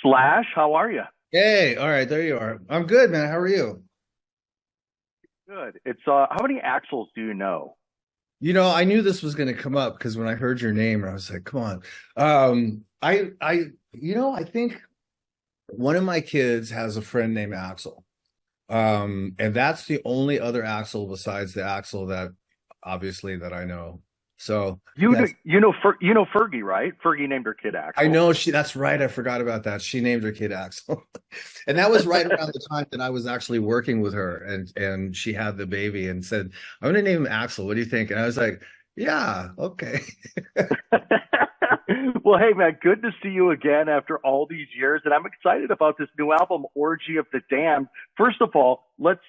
Slash, how are you? Hey, all right, there you are. I'm good, man. How are you? Good. It's how many Axels do you know? I knew this was going to come up because when I heard your name, I was like, come on. I think one of my kids has a friend named Axel. And that's the only other Axel besides the Axel that obviously that I know. So that's You know Fergie, right? Fergie named her kid I Axel. know that's right. I forgot about that. She named her kid Axel. And that was right around the time that I was actually working with her and she had the baby and said, I'm gonna name him Axel. What do you think? And I was like, yeah, okay. Well, hey man, good to see you again after all these years, and I'm excited about this new album, Orgy of the Damned. First of all, let's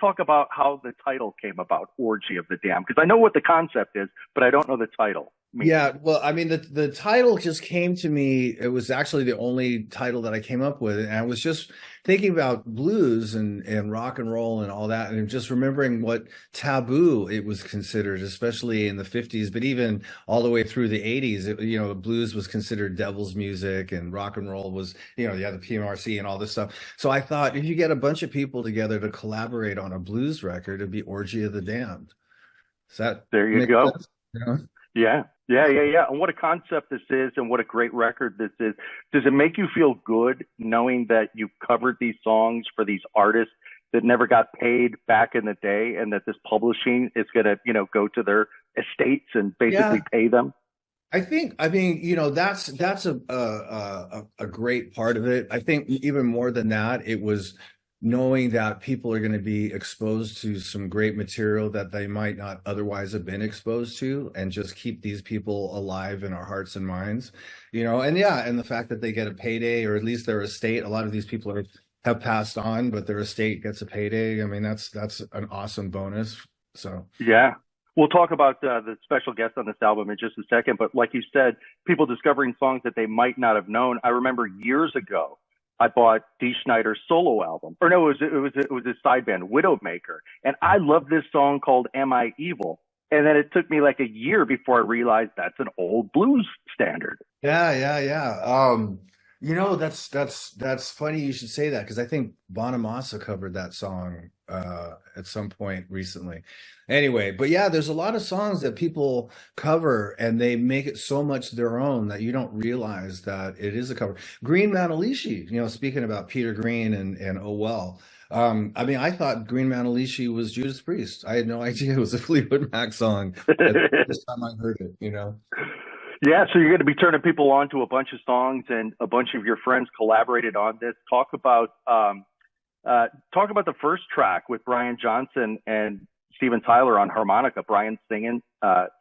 talk about how the title came about, Orgy of the Damned, because I know what the concept is, but I don't know the title meaning. Yeah, well, I mean, the title just came to me. It was actually the only title that I came up with, and I was just thinking about blues and rock and roll and all that, and just remembering what taboo it was considered, especially in the 50s, but even all the way through the 80s. Blues was considered devil's music, and rock and roll was, the PMRC and all this stuff. So I thought if you get a bunch of people together to collaborate on a blues record, it'd be Orgy of the Damned. Does that There you make go. sense? Yeah. Yeah. And what a concept this is, and what a great record this is. Does it make you feel good knowing that you covered these songs for these artists that never got paid back in the day, and that this publishing is going to, go to their estates and basically Yeah, pay them? I mean, that's a great part of it. I think even more than that, it was knowing that people are going to be exposed to some great material that they might not otherwise have been exposed to, and just keep these people alive in our hearts and minds, and yeah, and the fact that they get a payday, or at least their estate. A lot of these people have passed on, but their estate gets a payday. I mean, that's an awesome bonus. So Yeah. We'll talk about the special guest on this album in just a second, but like you said, people discovering songs that they might not have known. I remember years ago, I bought Dee Snider's solo album, or no, it was his side band, Widowmaker, and I love this song called "Am I Evil?" And then it took me like a year before I realized that's an old blues standard. yeah. That's funny you should say that, because I think Bonamassa covered that song at some point recently. Anyway, but yeah, there's a lot of songs that people cover and they make it so much their own that you don't realize that it is a cover. Green Manalishi, speaking about Peter Green and Oh Well. I mean, I thought Green Manalishi was Judas Priest. I had no idea it was a Fleetwood Mac song at the first time I heard it. Yeah, so you're going to be turning people on to a bunch of songs, and a bunch of your friends collaborated on this. Talk about the first track with Brian Johnson and Steven Tyler on harmonica. Brian singing,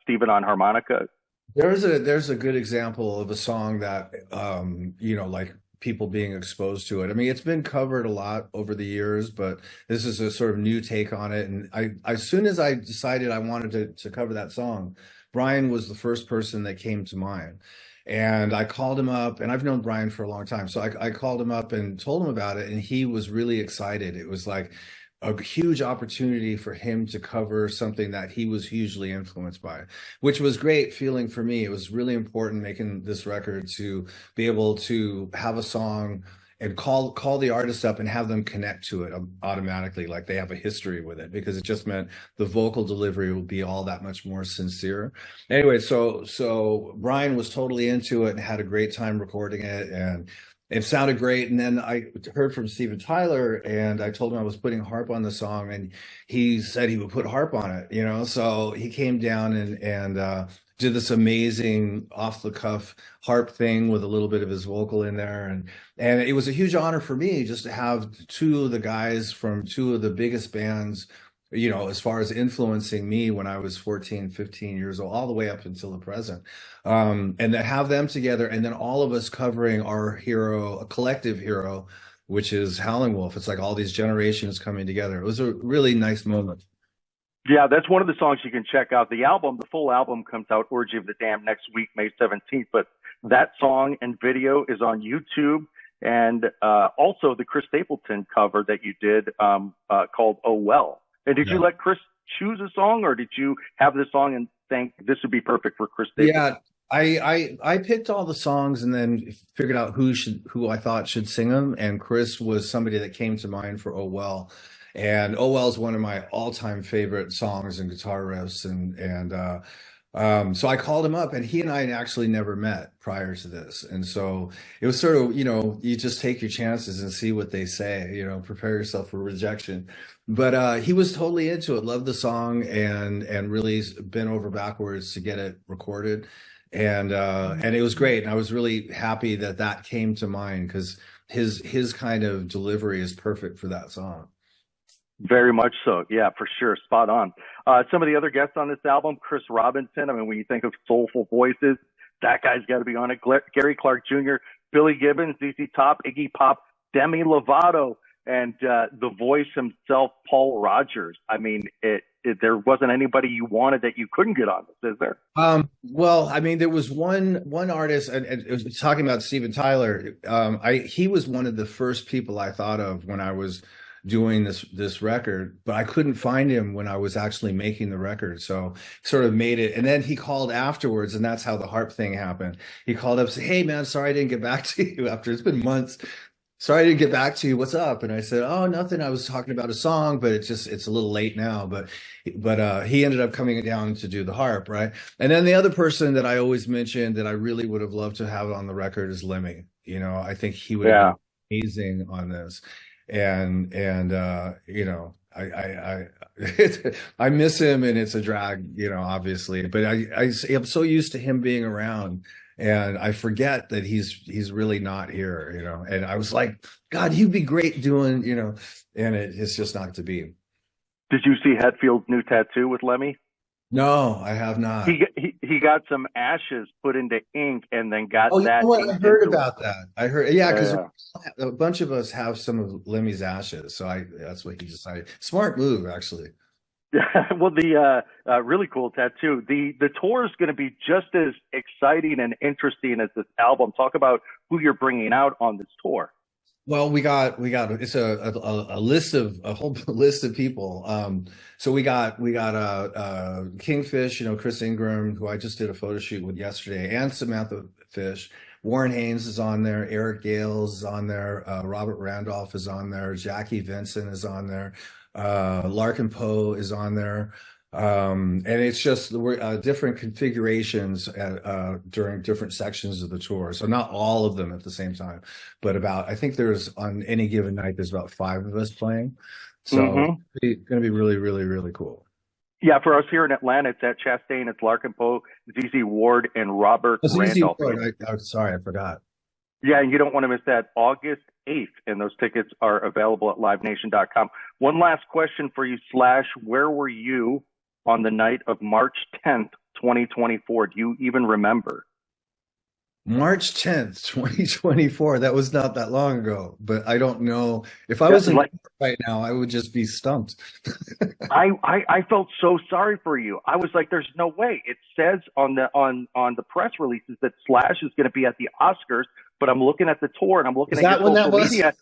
Steven on harmonica. There's a good example of a song that like people being exposed to it. I mean, it's been covered a lot over the years, but this is a sort of new take on it. And I as soon as I decided I wanted to cover that song, Brian was the first person that came to mind. And I called him up, and I've known Brian for a long time. So I called him up and told him about it, and he was really excited. It was like a huge opportunity for him to cover something that he was hugely influenced by, which was great feeling for me. It was really important making this record to be able to have a song and call the artist up and have them connect to it automatically, like they have a history with it, because it just meant the vocal delivery would be all that much more sincere. Anyway, so Brian was totally into it and had a great time recording it, and it sounded great. And then I heard from Steven Tyler, and I told him I was putting harp on the song, and he said he would put harp on it. So he came down and did this amazing off the cuff harp thing with a little bit of his vocal in there. And it was a huge honor for me just to have two of the guys from two of the biggest bands, as far as influencing me when I was 14, 15 years old, all the way up until the present. And then have them together, and then all of us covering our hero, a collective hero, which is Howling Wolf. It's like all these generations coming together. It was a really nice moment. Yeah, that's one of the songs you can check out. The full album comes out, Orgy of the Damned, next week, May 17th. But that song and video is on YouTube. And also the Chris Stapleton cover that you did called Oh Well. And did you Yeah. let Chris choose a song, or did you have this song and think this would be perfect for Chris Stapleton? Yeah, I picked all the songs and then figured out who I thought should sing them, and Chris was somebody that came to mind for Oh Well. And Oh Well is one of my all-time favorite songs and guitar riffs, and so I called him up, and he and I had actually never met prior to this. And so it was sort of, you just take your chances and see what they say, prepare yourself for rejection. But he was totally into it, loved the song, and really bent over backwards to get it recorded. And it was great. And I was really happy that that came to mind, because his kind of delivery is perfect for that song. Very much so. Yeah, for sure. Spot on. Some of the other guests on this album, Chris Robinson. I mean, when you think of soulful voices, that guy's got to be on it. Gary Clark Jr., Billy Gibbons, ZZ Top, Iggy Pop, Demi Lovato, and the voice himself, Paul Rogers. I mean, there wasn't anybody you wanted that you couldn't get on this, is there? Well, I mean, there was one artist, and it was talking about Steven Tyler. He was one of the first people I thought of when I was doing this record, but I couldn't find him when I was actually making the record. So sort of made it. And then he called afterwards, and that's how the harp thing happened. He called up and said, "Hey man, sorry I didn't get back to you after it's been months. Sorry I didn't get back to you. What's up?" And I said, "Oh, nothing. I was talking about a song, but it's a little late now." But he ended up coming down to do the harp, right? And then the other person that I always mention that I really would have loved to have on the record is Lemmy. I think he would have been amazing on this. And I I miss him, and it's a drag, obviously, but I'm so used to him being around, and I forget that he's really not here, and I was like, God, he'd be great doing, and it's just not to be. Did you see Hetfield's new tattoo with Lemmy? No, I have not. He got some ashes put into ink, and then got that. I heard about that. I heard, yeah, because a bunch of us have some of Lemmy's ashes, so that's what he decided. Smart move, actually. Yeah, well, the really cool tattoo. The tour is going to be just as exciting and interesting as this album. Talk about who you're bringing out on this tour. Well, we got it's a list of a whole list of people. So we got Kingfish, Chris Ingram, who I just did a photo shoot with yesterday, and Samantha Fish. Warren Haynes is on there. Eric Gales is on there. Robert Randolph is on there. Jackie Vincent is on there. Larkin Poe is on there. And it's just different configurations during different sections of the tour. So not all of them at the same time, but I think there's, on any given night, there's about 5 of us playing. So it's going to be really, really, really cool. Yeah, for us here in Atlanta, it's at Chastain, it's Larkin Poe, ZZ Ward, and Robert Randolph. I'm sorry, I forgot. Yeah, and you don't want to miss that, August 8th, and those tickets are available at livenation.com. One last question for you, Slash. Where were you on the night of March 10th, 2024? Do you even remember? March 10th, 2024. That was not that long ago, but I don't know. If I was in right now, I would just be stumped. I felt so sorry for you. I was like, there's no way. It says on the press releases that Slash is going to be at the Oscars, but I'm looking at the tour and I'm looking at your social media.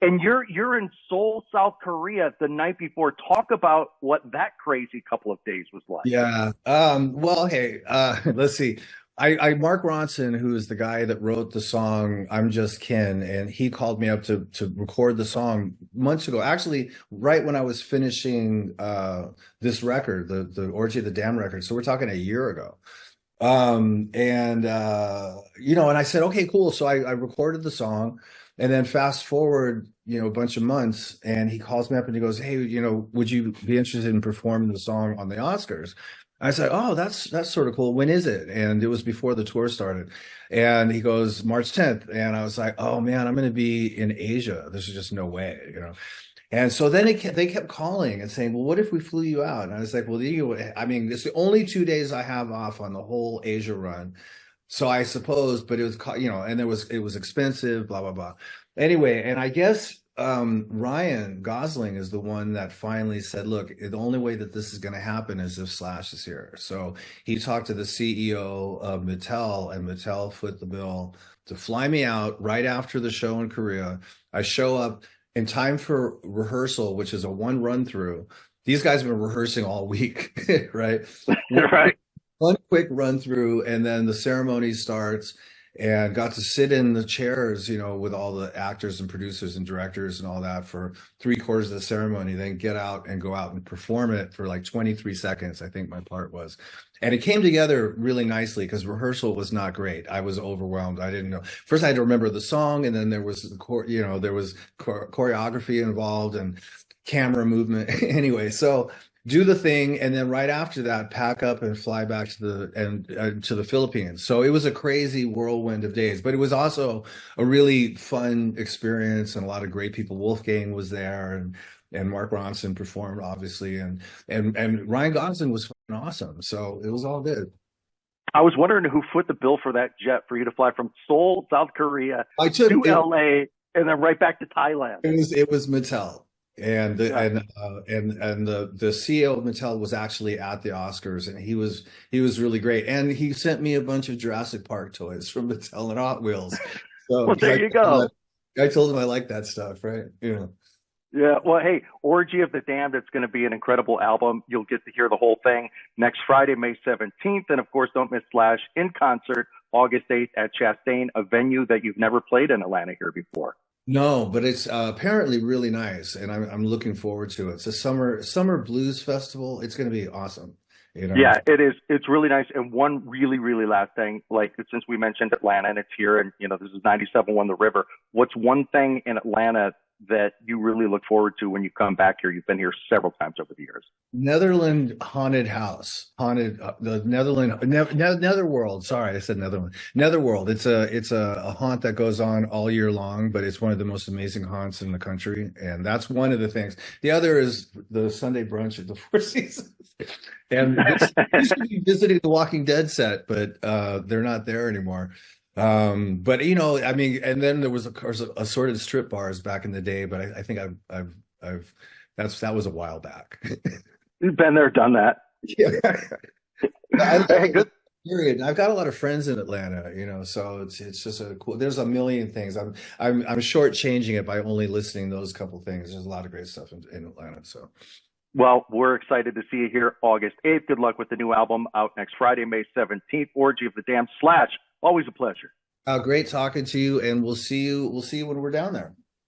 And you're in Seoul, South Korea the night before. Talk about what that crazy couple of days was like. Yeah. Well, hey, let's see. Mark Ronson, who is the guy that wrote the song "I'm Just Kin," and he called me up to record the song months ago. Actually, right when I was finishing this record, the Orgy of the Damned record. So we're talking a year ago. And I said, okay, cool. So I recorded the song. And then fast forward, a bunch of months, and he calls me up and he goes, "Hey, would you be interested in performing the song on the Oscars?" I said, "Oh, that's sort of cool. When is it?" And it was before the tour started. And he goes, "March 10th. And I was like, "Oh man, I'm going to be in Asia. There's just no way, And so then they kept calling and saying, "Well, what if we flew you out?" And I was like, "Well, it's the only 2 days I have off on the whole Asia run. So I suppose, but it was, and it was expensive, blah, blah, blah." Anyway, and I guess Ryan Gosling is the one that finally said, "Look, the only way that this is going to happen is if Slash is here." So he talked to the CEO of Mattel, and Mattel foot the bill to fly me out right after the show in Korea. I show up in time for rehearsal, which is a 1 run through. These guys have been rehearsing all week, right? Right. one quick run through, and then the ceremony starts, and got to sit in the chairs, with all the actors and producers and directors and all that for 3/4 of the ceremony, then get out and go out and perform it for like 23 seconds, I think my part was. And it came together really nicely because rehearsal was not great. I was overwhelmed. I didn't know. First, I had to remember the song, and then there was there was choreography involved and camera movement. Anyway, so do the thing, and then right after that, pack up and fly back to the Philippines. So it was a crazy whirlwind of days, but it was also a really fun experience, and a lot of great people. Wolfgang was there, and Mark Ronson performed, obviously, and Ryan Gosling was fucking awesome. So it was all good. I was wondering who foot the bill for that jet for you to fly from Seoul, South Korea, to LA, and then right back to Thailand. It was Mattel. And the, Yeah. and the CEO of Mattel was actually at the Oscars, and he was really great. And he sent me a bunch of Jurassic Park toys from Mattel and Hot Wheels. So Well, there you go. I told him I like that stuff, right? Yeah. Well, hey, Orgy of the Damned, it's going to be an incredible album. You'll get to hear the whole thing next Friday, May 17th. And of course, don't miss Slash in concert August 8th at Chastain, a venue that you've never played in Atlanta here before. No, but it's apparently really nice, and I'm looking forward to it. It's a summer blues festival. It's going to be awesome. Yeah, it is. It's really nice. And one really, really last thing, like since we mentioned Atlanta and it's here, and this is 97.1 The River. What's one thing in Atlanta that you really look forward to when you come back here? You've been here several times over the years. Netherland haunted house, the Netherworld. Sorry, I said Netherland. Netherworld. It's a haunt that goes on all year long, but it's one of the most amazing haunts in the country, and that's one of the things. The other is the Sunday brunch at the Four Seasons, and this used to be visiting the Walking Dead set, but they're not there anymore. But I mean, and then there was of course assorted strip bars back in the day, but I think I've that was a while back. You've been there, done that. Yeah. Hey, good. Period. I've got a lot of friends in Atlanta, so it's just a cool. There's a million things. I'm shortchanging it by only listing those couple things. There's a lot of great stuff in Atlanta. So. Well, we're excited to see you here August 8th. Good luck with the new album out next Friday, May 17th. Orgy of the Damned / Always a pleasure. Great talking to you, and we'll see you when we're down there.